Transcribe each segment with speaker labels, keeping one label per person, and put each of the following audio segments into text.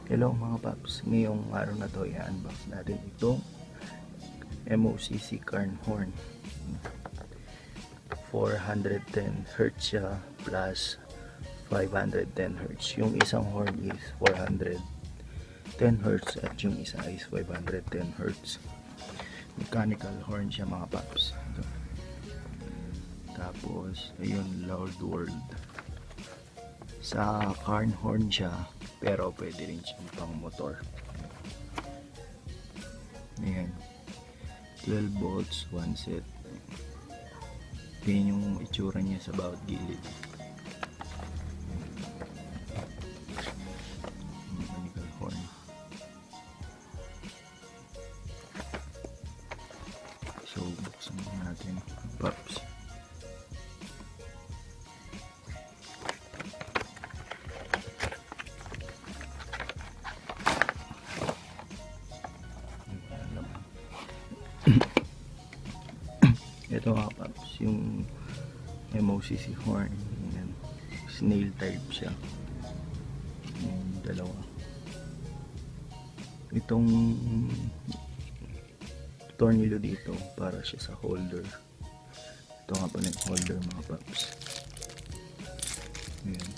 Speaker 1: Hello mga paps, ngayong araw na to i-unbox natin itong MOCC Carn Horn. 410Hz siya plus 510Hz. Yung isang horn is 410Hz at yung isa is 510Hz. Mechanical horn siya mga paps. Ito. Tapos ayun, loud world. Sa carn horn siya, pero pwede rin siyang pang motor. Ayan, 12 volts, 1 set. Yan yung itsura niya sa bawat gilid. Mechanical horn. So buksan natin ang PAPS. Ito nga paps, yung MOCC horn. Ayan. Snail type siya. Ayan, dalawa. Itong tornilyo dito para siya sa holder. Ito nga pala yung holder mga paps. Ayan.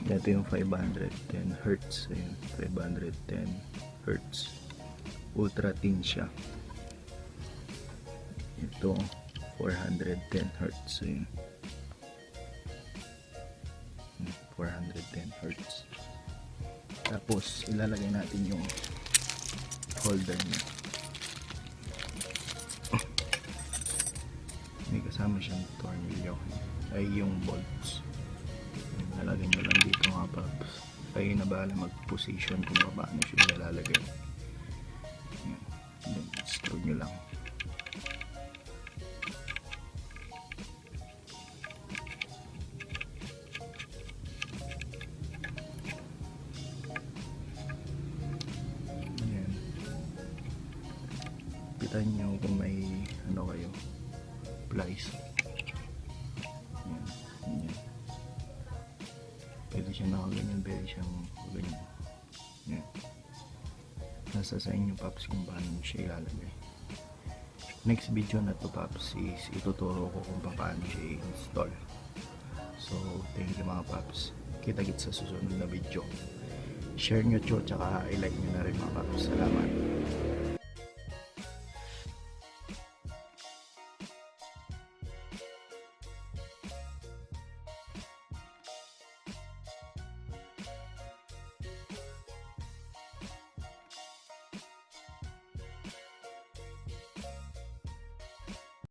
Speaker 1: Ito yung 510Hz. Ayan, 510Hz. Ultra thin siya. Ito 410Hz. So yun, 410Hz. Tapos ilalagay natin yung holder niya. May kasama siyang tornilyo ay yung bolts. Lalagay nyo lang dito mga paps. Kayo na bahala mag-position kung paano siya ilalagay. Then screw nyo lang. Pitan nyo kung may ano kayo, plies. Yan, yan. Pwede siya nakaganyan, pwede siyang ganyan. Yan. Nasa sa inyo paps kung paano siya ilalagay. Next video na to paps is ituturo ko kung paano siya i-install. So thank you mga paps. Kita-kits sa susunod na video. Share nyo to, tsaka i-like nyo na rin mga paps. Salamat.